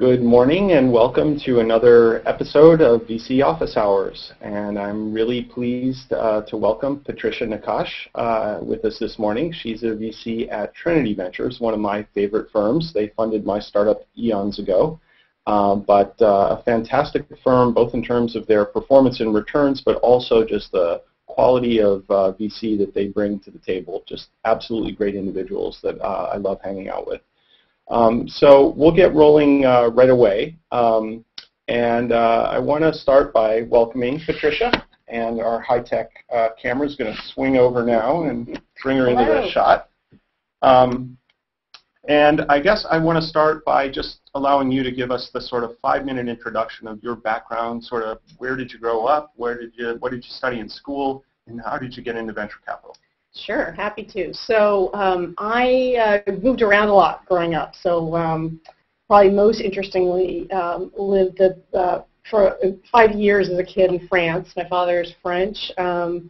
Good morning and welcome to another episode of VC Office Hours. And I'm really pleased to welcome Patricia Nakache with us this morning. She's a VC at Trinity Ventures, one of my favorite firms. They funded my startup eons ago. But a fantastic firm, both in terms of their performance and returns, but also just the quality of VC that they bring to the table. Just absolutely great individuals that I love hanging out with. So we'll get rolling right away. I want to start by welcoming Patricia. And our high-tech camera is going to swing over now and bring her into the shot. And I guess I want to start by just allowing you to give us the sort of 5-minute introduction of your background, sort of where did you grow up, what did you study in school, and how did you get into venture capital? Sure, happy to. So I moved around a lot growing up. So probably most interestingly, lived for 5 years as a kid in France. My father is French, and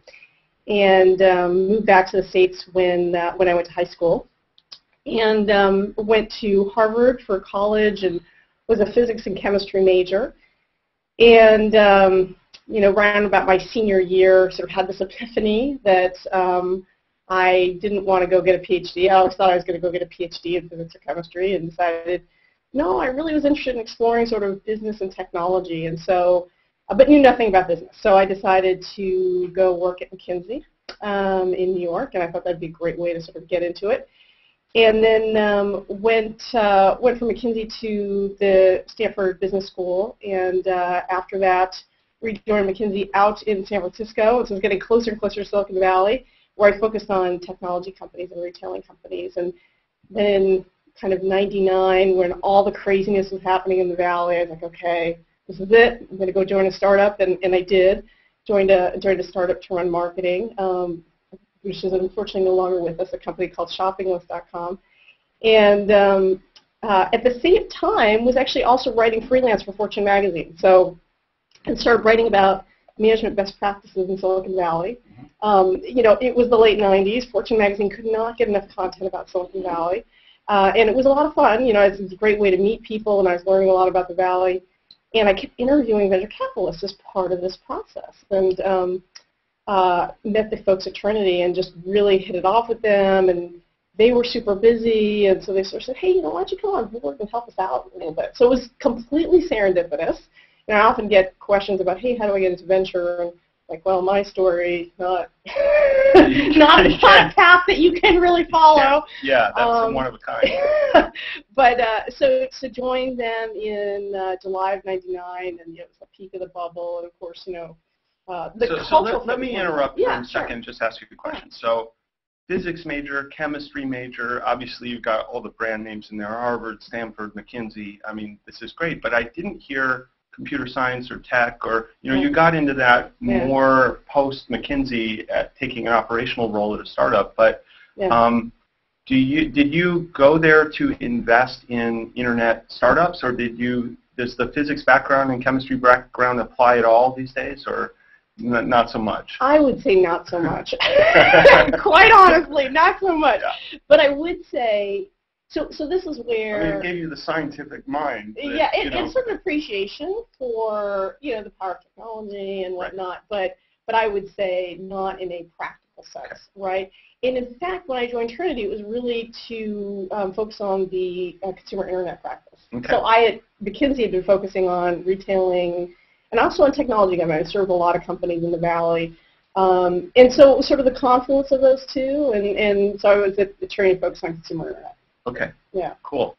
moved back to the States when I went to high school, and went to Harvard for college and was a physics and chemistry major. And you know, around about my senior year, sort of had this epiphany that I didn't want to go get a PhD. I always thought I was going to go get a PhD in physics or chemistry, and decided, no, I really was interested in exploring sort of business and technology, and so, but knew nothing about business. So I decided to go work at McKinsey in New York, and I thought that'd be a great way to sort of get into it. And then went from McKinsey to the Stanford Business School, and after that, rejoined McKinsey out in San Francisco, and so I was getting closer and closer to Silicon Valley, where I focused on technology companies and retailing companies. And then kind of 99, when all the craziness was happening in the Valley, I was like, okay, this is it. I'm going to go join a startup, and I did. Joined a startup to run marketing, which is unfortunately no longer with us, a company called shoppinglist.com. And at the same time, was actually also writing freelance for Fortune magazine. So I started writing about management best practices in Silicon Valley. You know, it was the late 90s. Fortune magazine could not get enough content about Silicon Valley. And it was a lot of fun. You know, it was a great way to meet people, and I was learning a lot about the Valley. And I kept interviewing venture capitalists as part of this process. And met the folks at Trinity and just really hit it off with them. And they were super busy. And so they sort of said, hey, you know, why don't you come on board and help us out a little bit? So it was completely serendipitous. And I often get questions about, hey, how do I get into venture? And like, well, my story, not a path that you can really follow. Yeah, that's one of a kind. But so joined them in July of '99, and it was the peak of the bubble. And of course, you know, let me interrupt for a second, just ask you a question. Yeah. So, physics major, chemistry major. Obviously, you've got all the brand names in there: Harvard, Stanford, McKinsey. I mean, this is great. But I didn't hear computer science or tech, or you know, you got into that more post McKinsey at taking an operational role at a startup. But did you go there to invest in internet startups, or does the physics background and chemistry background apply at all these days, or not so much? I would say not so much. Quite honestly, not so much. Yeah. But I would say, so this is where, I mean, it gave you the scientific mind. That, yeah, and sort of appreciation for, you know, the power of technology and whatnot. Right. But I would say not in a practical sense, right? And in fact, when I joined Trinity, it was really to focus on the consumer internet practice. Okay. So I at McKinsey had been focusing on retailing and also on technology. I mean, I served a lot of companies in the Valley. And so it was sort of the confluence of those two. And so I was at Trinity focused on consumer internet. Okay. Yeah. Cool.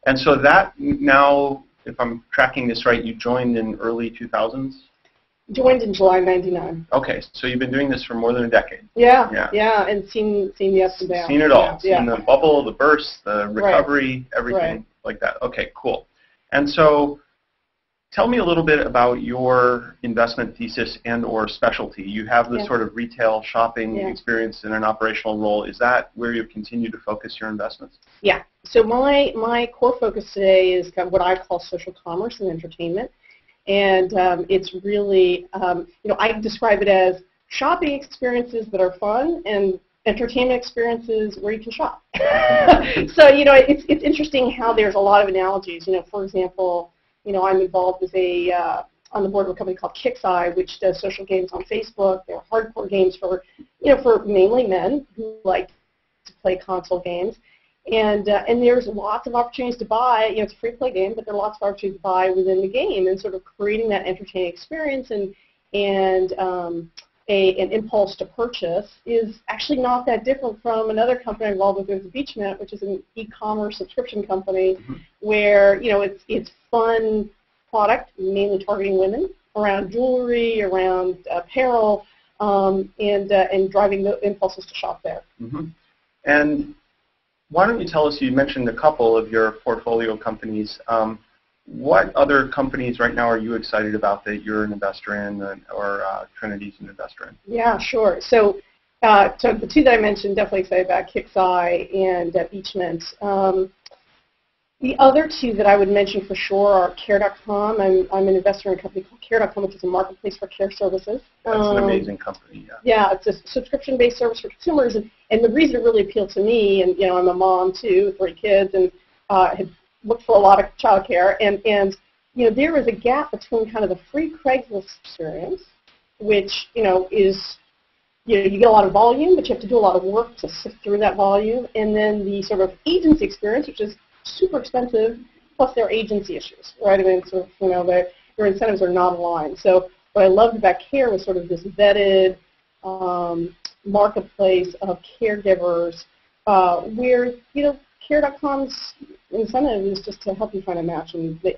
And so that now, if I'm tracking this right, you joined in early 2000s? Joined in July '99. Okay, so you've been doing this for more than a decade. Yeah, and seen the ups and downs. Seen it all. Seen the bubble, the burst, the recovery, everything like that. Okay, cool. And so tell me a little bit about your investment thesis and or specialty. You have the sort of retail shopping experience in an operational role. Is that where you continue to focus your investments? Yeah. So my core focus today is kind of what I call social commerce and entertainment. And it's really, you know, I describe it as shopping experiences that are fun and entertainment experiences where you can shop. So, it's interesting how there's a lot of analogies. For example, I'm involved as on the board of a company called Kixeye, which does social games on Facebook. They're hardcore games for mainly men who like to play console games. And there's lots of opportunities to buy. It's a free-play game, but there are lots of opportunities to buy within the game, and sort of creating that entertaining experience and an impulse to purchase is actually not that different from another company involved with Beachnet, which is an e-commerce subscription company, where it's fun product, mainly targeting women, around jewelry, around apparel, and driving the impulses to shop there. And why don't you tell us, you mentioned a couple of your portfolio companies. What other companies right now are you excited about that you're an investor in, or Trinity's an investor in? Yeah, sure. So the two that I mentioned, definitely excited about, Kixeye and Beachnet. The other two that I would mention for sure are Care.com. I'm an investor in a company called Care.com, which is a marketplace for care services. That's an amazing company. Yeah, it's a subscription-based service for consumers, and the reason it really appealed to me, and I'm a mom too, 3 kids, and had looked for a lot of childcare, and there is a gap between kind of the free Craigslist experience, which is you get a lot of volume, but you have to do a lot of work to sift through that volume, and then the sort of agency experience, which is super expensive, plus there are agency issues, right? I mean, sort of, your incentives are not aligned. So what I loved about Care was sort of this vetted marketplace of caregivers, where Care.com's incentive is just to help you find a match, and they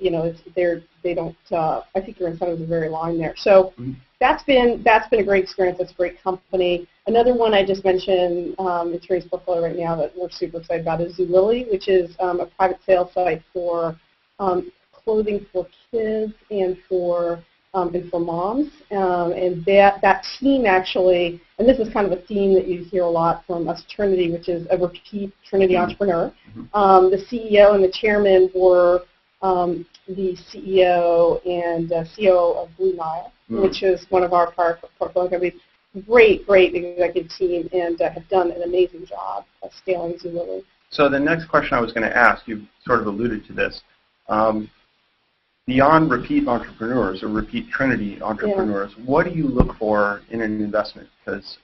don't. I think their incentives are very aligned there. So that's been a great experience. That's a great company. Another one I just mentioned in Terry's portfolio right now that we're super excited about is Zulily, which is a private sales site for clothing for kids and for moms. And that team actually, and this is kind of a theme that you hear a lot from us at Trinity, which is a repeat Trinity entrepreneur. The CEO and the chairman were the CEO and COO of Blue Nile, which is one of our prior portfolio companies. Great executive team, and have done an amazing job of scaling Zulily. So the next question I was going to ask, you sort of alluded to this. Beyond repeat entrepreneurs or repeat Trinity entrepreneurs, what do you look for in an investment? Because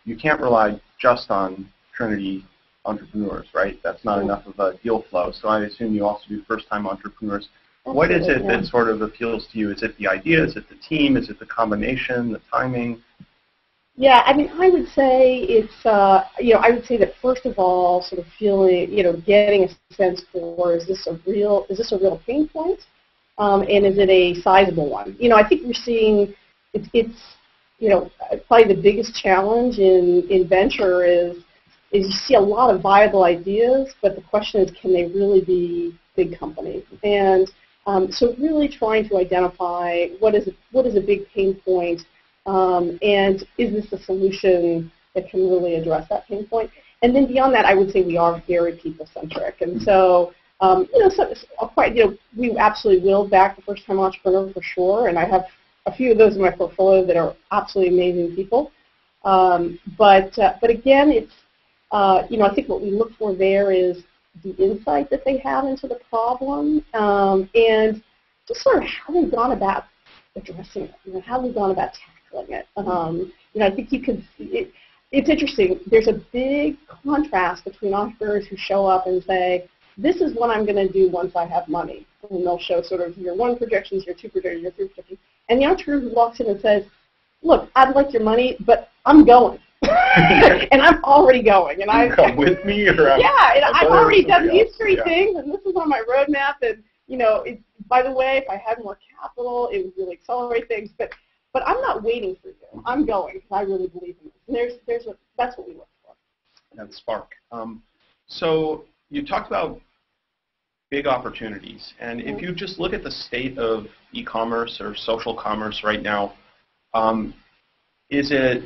you can't rely just on Trinity entrepreneurs, right? That's not enough of a deal flow. So I assume you also do first-time entrepreneurs. What is it that sort of appeals to you? Is it the idea? Is it the team? Is it the combination, the timing? Yeah, I mean, I would say it's, I would say that first of all, sort of feeling, getting a sense for, is this a real pain point? And is it a sizable one? I think we're seeing, it's probably the biggest challenge in venture is you see a lot of viable ideas, but the question is, can they really be big companies? And so really trying to identify what is a big pain point, and is this a solution that can really address that pain point? And then beyond that, I would say we are very people-centric, and so we absolutely will back the first-time entrepreneur for sure, and I have a few of those in my portfolio that are absolutely amazing people. But again, it's I think what we look for there is the insight that they have into the problem, and just sort of how they've gone about addressing it, how they've gone about tackling it. I think you can. It's interesting. There's a big contrast between entrepreneurs who show up and say, "This is what I'm going to do once I have money," and they'll show sort of year 1 projections, year 2 projections, year 3 projections, and the entrepreneur who walks in and says, "Look, I'd like your money, but I'm going." And I'm already going, and I come with me, or and I've already done these 3 things, and this is on my roadmap. And by the way, if I had more capital, it would really accelerate things. But I'm not waiting for you. I'm going because I really believe in this. And that's what we look for. That spark. So you talked about big opportunities, and if you just look at the state of e-commerce or social commerce right now, is it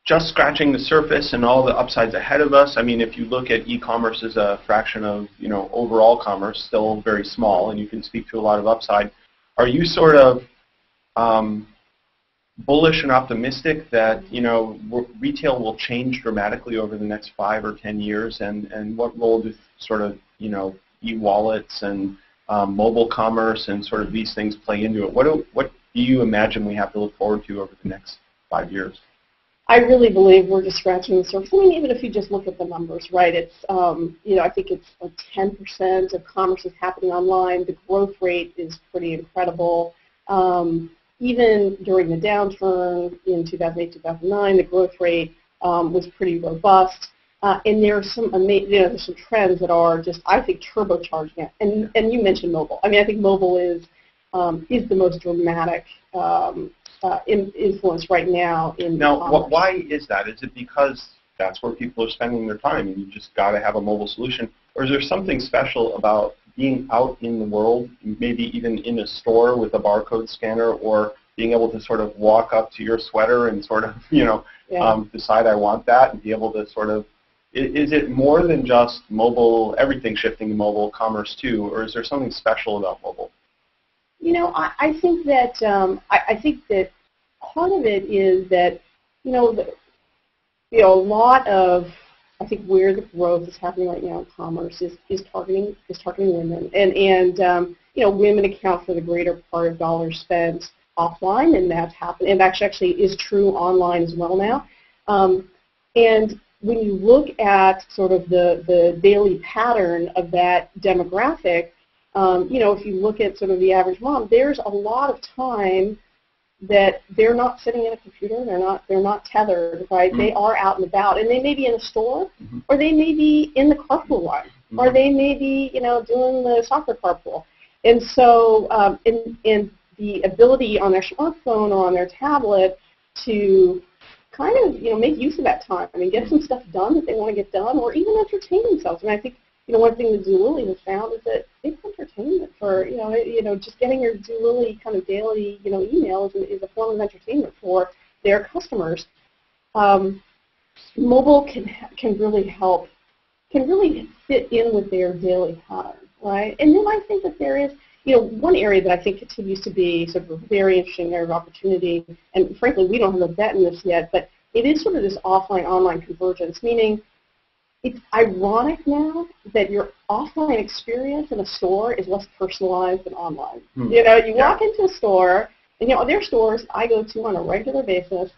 just scratching the surface and all the upsides ahead of us? I mean, if you look at e-commerce as a fraction of overall commerce, still very small, and you can speak to a lot of upside. Are you sort of bullish and optimistic that retail will change dramatically over the next 5 or 10 years, and what role do sort of e-wallets and mobile commerce and sort of these things play into it? What do you imagine we have to look forward to over the next 5 years? I really believe we're just scratching the surface. I mean, even if you just look at the numbers, right? It's I think it's like 10% of commerce is happening online. The growth rate is pretty incredible. Even during the downturn in 2008, 2009, the growth rate was pretty robust. And there's some there's some trends that are just, I think, turbocharging it. And you mentioned mobile. I mean, I think mobile is the most dramatic influence right now in commerce. Why is that? Is it because that's where people are spending their time and you just got to have a mobile solution? Or is there something special about being out in the world, maybe even in a store with a barcode scanner, or being able to sort of walk up to your sweater and sort of, decide I want that, and be able to sort of, is it more than just mobile, everything shifting to mobile commerce too, or is there something special about mobile? I think that part of it is that a lot of, I think, where the growth is happening right now in commerce is targeting women, and women account for the greater part of dollars spent offline, and that's happened, and actually is true online as well now. And when you look at sort of the daily pattern of that demographic, if you look at sort of the average mom, there's a lot of time that they're not sitting at a computer, they're not tethered, right? Mm-hmm. They are out and about, and they may be in a store, mm-hmm. or they may be in the carpool line, mm-hmm. or they may be, doing the soccer carpool. And so, in the ability on their smartphone or on their tablet to kind of, make use of that time. I mean, get some stuff done that they want to get done, or even entertain themselves. And I think, one thing that Zulily has found is that it's entertainment for, just getting your Zulily kind of daily, email is a form of entertainment for their customers. Mobile can really help, can really fit in with their daily pattern, right? And then I think that there is, one area that I think continues to be sort of a very interesting area of opportunity, and frankly, we don't have a bet in this yet, but it is sort of this offline-online convergence, meaning it's ironic now that your offline experience in a store is less personalized than online. You walk into a store, and there are stores I go to on a regular basis,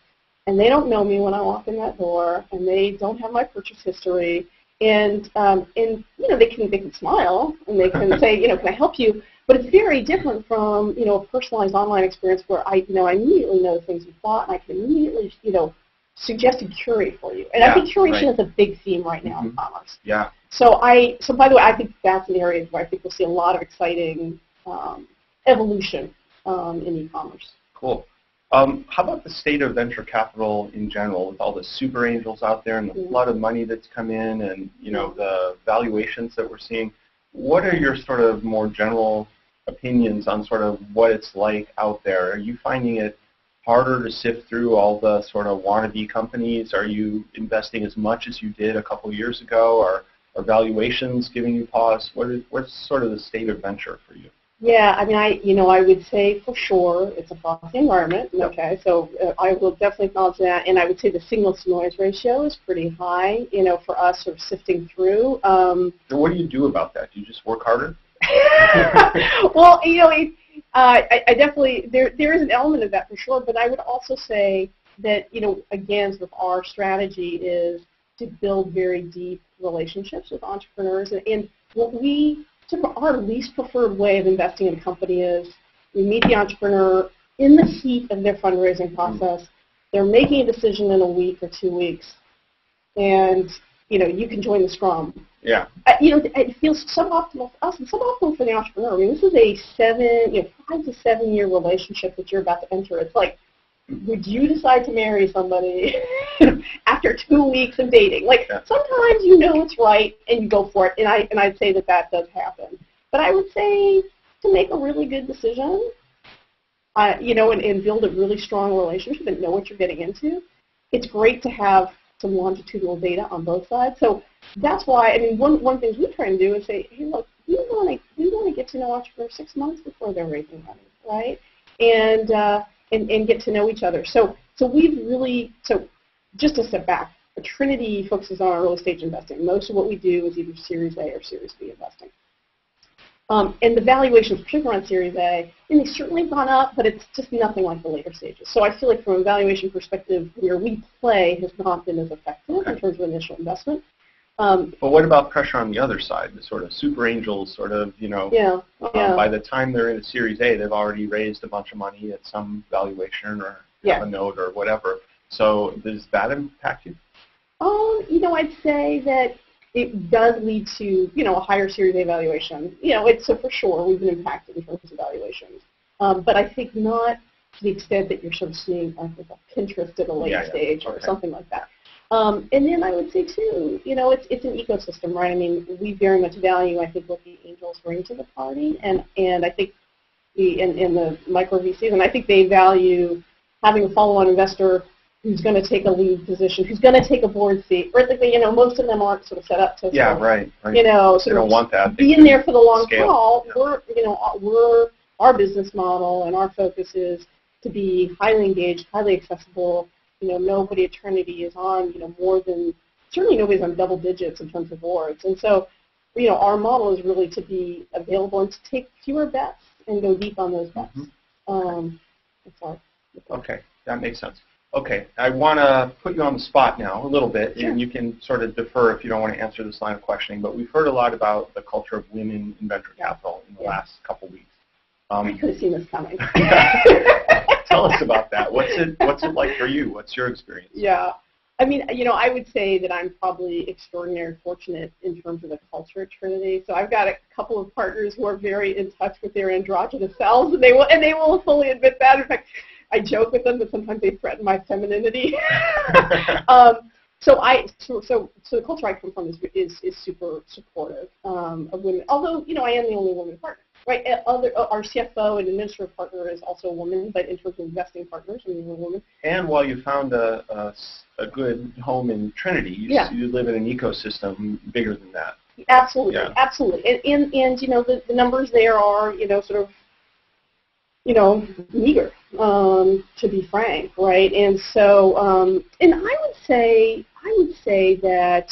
and they don't know me when I walk in that door, and they don't have my purchase history, and they can smile, and they can say, can I help you? But it's very different from, a personalized online experience where I immediately know the things you bought, and I can immediately, suggest and curate for you. And I think curation is a big theme right now in commerce. Yeah. So by the way, I think that's an area where I think we'll see a lot of exciting evolution in e-commerce. Cool. How about the state of venture capital in general, with all the super angels out there and the flood of money that's come in, and the valuations that we're seeing? What are your sort of more general opinions on sort of what it's like out there? Are you finding it harder to sift through all the sort of wannabe companies? Are you investing as much as you did a couple years ago? Are valuations giving you pause? What's sort of the state of venture for you? Yeah, I mean, I would say for sure it's a frothy environment. Okay, so I will definitely acknowledge that, and I would say the signal-to-noise ratio is pretty high. For us, sort of sifting through. So what do you do about that? Do you just work harder? Well, I definitely there is an element of that for sure, but I would also say that again, sort of our strategy is to build very deep relationships with entrepreneurs, and what we sort of our least preferred way of investing in a company is we meet the entrepreneur in the heat of their fundraising process. They're making a decision in a week or 2 weeks, and you can join the scrum. Yeah. It feels suboptimal for us and suboptimal for the entrepreneur. I mean, this is a 5 to 7 year relationship that you're about to enter. It's like, would you decide to marry somebody after 2 weeks of dating? Like, sometimes it's right and you go for it, and I'd say that does happen. But I would say to make a really good decision, and build a really strong relationship and know what you're getting into, it's great to have some longitudinal data on both sides. So that's why, I mean, one of the things we try and do is say, hey, look, we want to get to know entrepreneurs 6 months before they're raising money, right? And and get to know each other. So just to step back, Trinity focuses on our early stage investing. Most of what we do is either Series A or Series B investing. And the valuations, particularly on Series A, and they've certainly gone up, but it's just nothing like the later stages. So I feel like from a valuation perspective, where we play has not been as effective in terms of initial investment. But what about pressure on the other side, the sort of super angels, sort of, by the time they're in a Series A, they've already raised a bunch of money at some valuation or have a note or whatever. So does that impact you? I'd say that it does lead to, a higher Series A valuation. So for sure we've been impacted in terms of valuations. But I think not to the extent that you're sort of seeing like a Pinterest at a late stage or something like that. And then I would say too, it's an ecosystem, right? I mean, we very much value, I think, what the angels bring to the party, and I think in the micro VCs, and I think they value having a follow-on investor who's going to take a lead position, who's going to take a board seat. Right? Most of them aren't sort of set up to. Right. They don't want that. Being there for the long haul. Our business model and our focus is to be highly engaged, highly accessible. Nobody at Trinity is on, certainly nobody's on double digits in terms of boards. And so, our model is really to be available and to take fewer bets and go deep on those bets. Okay, that makes sense. Okay, I want to put you on the spot now a little bit, and you can sort of defer if you don't want to answer this line of questioning, but we've heard a lot about the culture of women in venture capital in the last couple weeks. I could have seen this coming. Tell us about that. What's it like for you? What's your experience? Yeah. I mean, I would say that I'm probably extraordinarily fortunate in terms of the culture at Trinity. So I've got a couple of partners who are very in touch with their androgynous selves, and they will fully admit that. In fact, I joke with them, but sometimes they threaten my femininity. So the culture I come from is super supportive of women. Although I am the only woman partner. Right, our CFO and administrative partner is also a woman, but in terms of investing partners, I'm the only woman. And while you found a good home in Trinity, you live in an ecosystem bigger than that. Absolutely, absolutely. And the numbers there are, sort of, meager, to be frank, right? And so, and I would say that,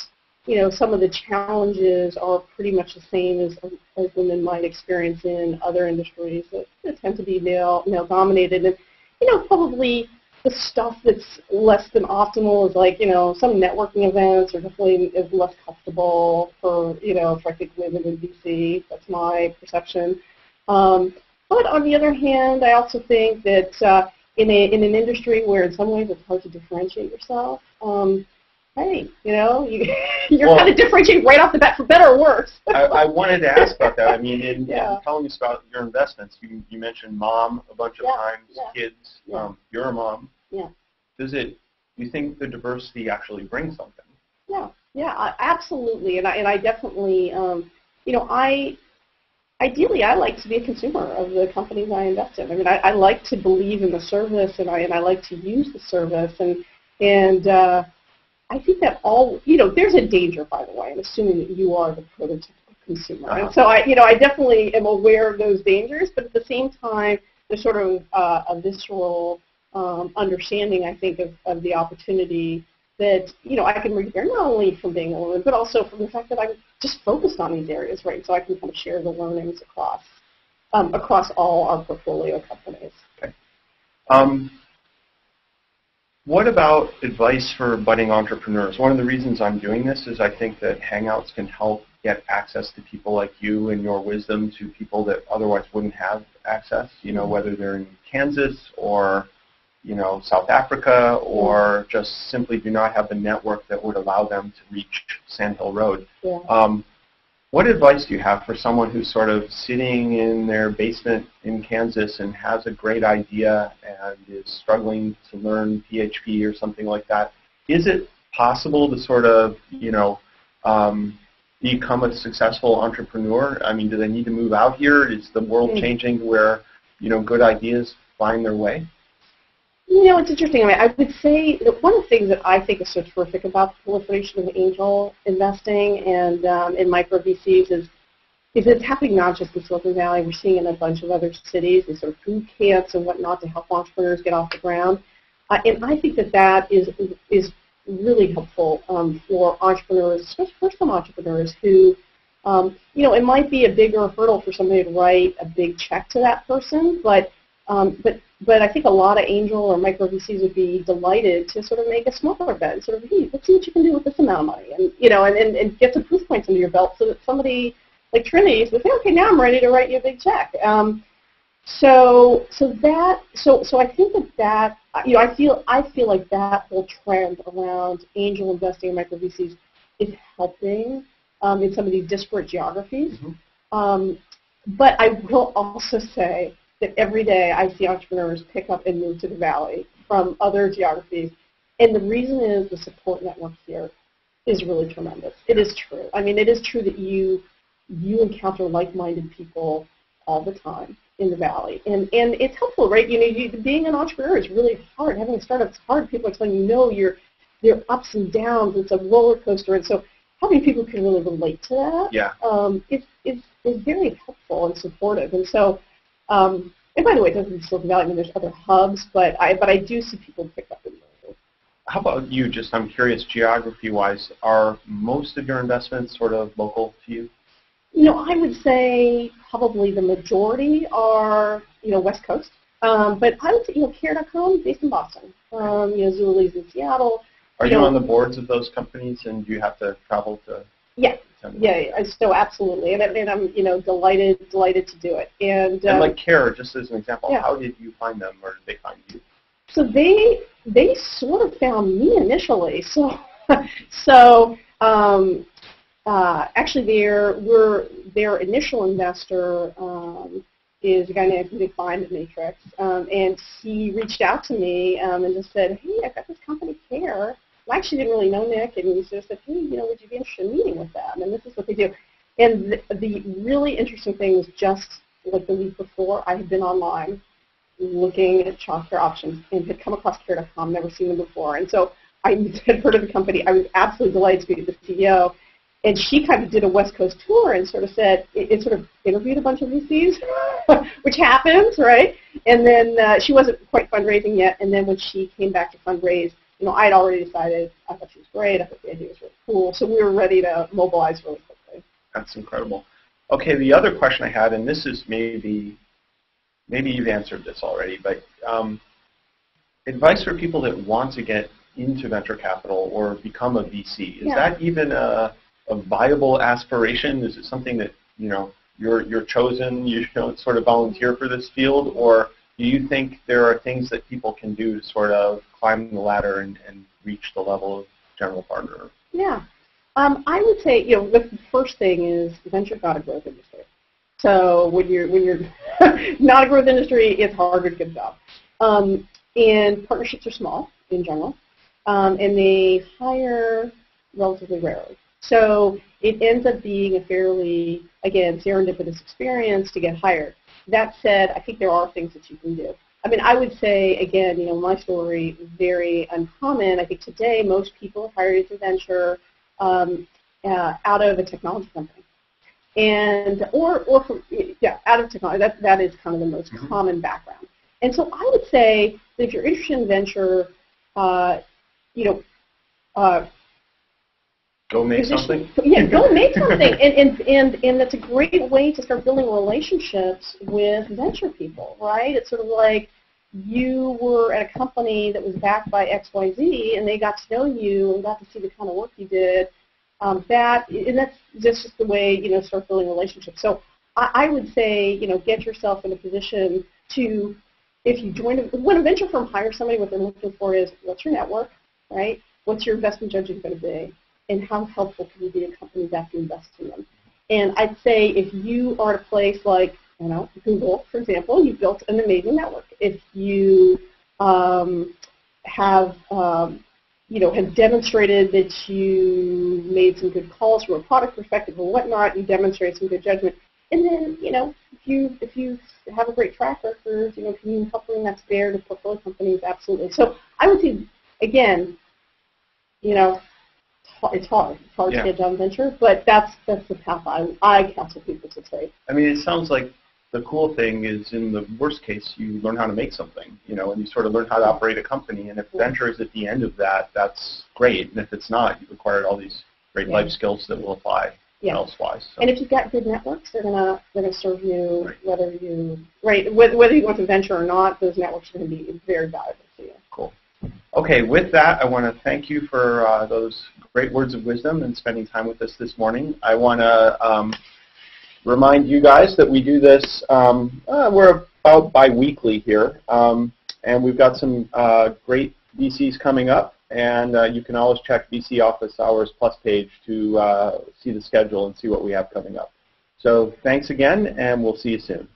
some of the challenges are pretty much the same as women might experience in other industries that tend to be male-dominated. And, probably the stuff that's less than optimal is like, some networking events are definitely less comfortable for, I think women in VC. That's my perception. But on the other hand, I also think that in an industry where in some ways it's hard to differentiate yourself, hey, you're kind of differentiating right off the bat, for better or worse. I wanted to ask about that. I mean, in telling us about your investments, you mentioned mom a bunch of times, kids. You're a mom. Yeah. Do you think the diversity actually brings something? Yeah, absolutely. And I definitely, ideally, I like to be a consumer of the companies I invest in. I mean, I like to believe in the service, and I like to use the service, and I think that there's a danger, by the way, in assuming that you are the prototypical consumer. And so I definitely am aware of those dangers, but at the same time, there's sort of a visceral understanding, I think, of the opportunity that, I can read there, not only from being a woman, but also from the fact that I'm just focused on these areas, right? So I can kind of share the learnings across all our portfolio companies. Okay. What about advice for budding entrepreneurs? One of the reasons I'm doing this is I think that Hangouts can help get access to people like you and your wisdom to people that otherwise wouldn't have access, whether they're in Kansas or, South Africa, or just simply do not have the network that would allow them to reach Sand Hill Road. Yeah. What advice do you have for someone who's sort of sitting in their basement in Kansas and has a great idea and is struggling to learn PHP or something like that? Is it possible to sort of, become a successful entrepreneur? I mean, do they need to move out here? Is the world changing to where, good ideas find their way? It's interesting. I mean, I would say that one of the things that I think is so terrific about the proliferation of angel investing and in micro VCs is is it's happening not just in Silicon Valley. We're seeing it in a bunch of other cities, these sort of boot camps and whatnot to help entrepreneurs get off the ground. And I think that is really helpful for entrepreneurs, especially first-time entrepreneurs who, it might be a bigger hurdle for somebody to write a big check to that person, but I think a lot of angel or micro VCs would be delighted to sort of make a smaller bet, sort of, hey, let's see what you can do with this amount of money, and get some proof points under your belt so that somebody like Trinity would say, okay, now I'm ready to write you a big check. So I think that I feel like that whole trend around angel investing in micro VCs is helping in some of these disparate geographies. Mm-hmm. But I will also say that every day I see entrepreneurs pick up and move to the Valley from other geographies, and the reason is the support network here is really tremendous. It is true. I mean, it is true that you encounter like-minded people all the time in the Valley, and it's helpful, right? Being an entrepreneur is really hard. Having a startup is hard. People are telling your ups and downs. It's a roller coaster, and so having people who can really relate to that is very helpful and supportive. And so, and by the way, it doesn't Silicon Valley. I mean, there's other hubs, but I do see people pick up and move. How about you? Just I'm curious, geography-wise, are most of your investments sort of local to you? I would say probably the majority are, West Coast. But I would say, Care.com, based in Boston. Zully's in Seattle. Are you on the boards of those companies, and do you have to travel to? Yeah. So absolutely, and I'm, delighted to do it. And like Care, just as an example, how did you find them, or did they find you? So they sort of found me initially. So actually, their initial investor is a guy named Nick Fine at Matrix, and he reached out to me and just said, hey, I've got this company, Care. I actually didn't really know Nick, and he sort of said, hey, would you be interested in meeting with them? And this is what they do. And the really interesting thing was just like the week before, I had been online looking at childcare options and had come across Care.com, never seen them before. And so I had heard of the company. I was absolutely delighted to meet the CEO. And she kind of did a West Coast tour and sort of said, it sort of interviewed a bunch of VCs, which happens, right? And then she wasn't quite fundraising yet. And then when she came back to fundraise, I had already decided I thought she was great. I thought the idea was really cool. So we were ready to mobilize really quickly. That's incredible. Okay, the other question I had, and this is maybe you've answered this already, but advice for people that want to get into venture capital or become a VC. Is that even a viable aspiration? Is it something that you're chosen, sort of volunteer for this field, or do you think there are things that people can do to sort of climb the ladder and reach the level of general partner? Yeah, I would say the first thing is venture is not a growth industry. So when you're not a growth industry, it's harder to get a job. And partnerships are small in general, and they hire relatively rarely. So it ends up being a fairly, again, serendipitous experience to get hired. That said, I think there are things that you can do. I mean, I would say, again, my story is very uncommon. I think today most people are hired into venture out of a technology company. And, out of technology. That is kind of the most common background. And so I would say that if you're interested in venture, go make something. Yeah, go make something, and that's a great way to start building relationships with venture people, right? It's sort of like you were at a company that was backed by XYZ, and they got to know you and got to see the kind of work you did. And that's just the way start building relationships. So I would say get yourself in a position to, if you join when a venture firm hires somebody, what they're looking for is what's your network, right? What's your investment judgment going to be? And how helpful can you be to companies after you invest in them? And I'd say if you are at a place like, Google, for example, you've built an amazing network. If you have demonstrated that you made some good calls from a product perspective or whatnot, you demonstrate some good judgment. And then, if you have a great track record, can you help bring that to bear to portfolio companies? Absolutely. So I would say, again, it's hard. It's hard Yeah. to get a job in venture, but that's the path I counsel people to take. I mean, it sounds like the cool thing is, in the worst case, you learn how to make something, you know, and you sort of learn how to operate a company. And if venture is at the end of that, that's great. And if it's not, you've acquired all these great life skills that will apply elsewise. So. And if you've got good networks, they're gonna serve you, Right. whether you whether you go into venture or not. Those networks are going to be very valuable to you. Cool. Okay, with that, I want to thank you for those great words of wisdom and spending time with us this morning. I want to remind you guys that we do this, we're about bi-weekly here, and we've got some great VCs coming up, and you can always check VC Office Hours Plus page to see the schedule and see what we have coming up. So thanks again, and we'll see you soon.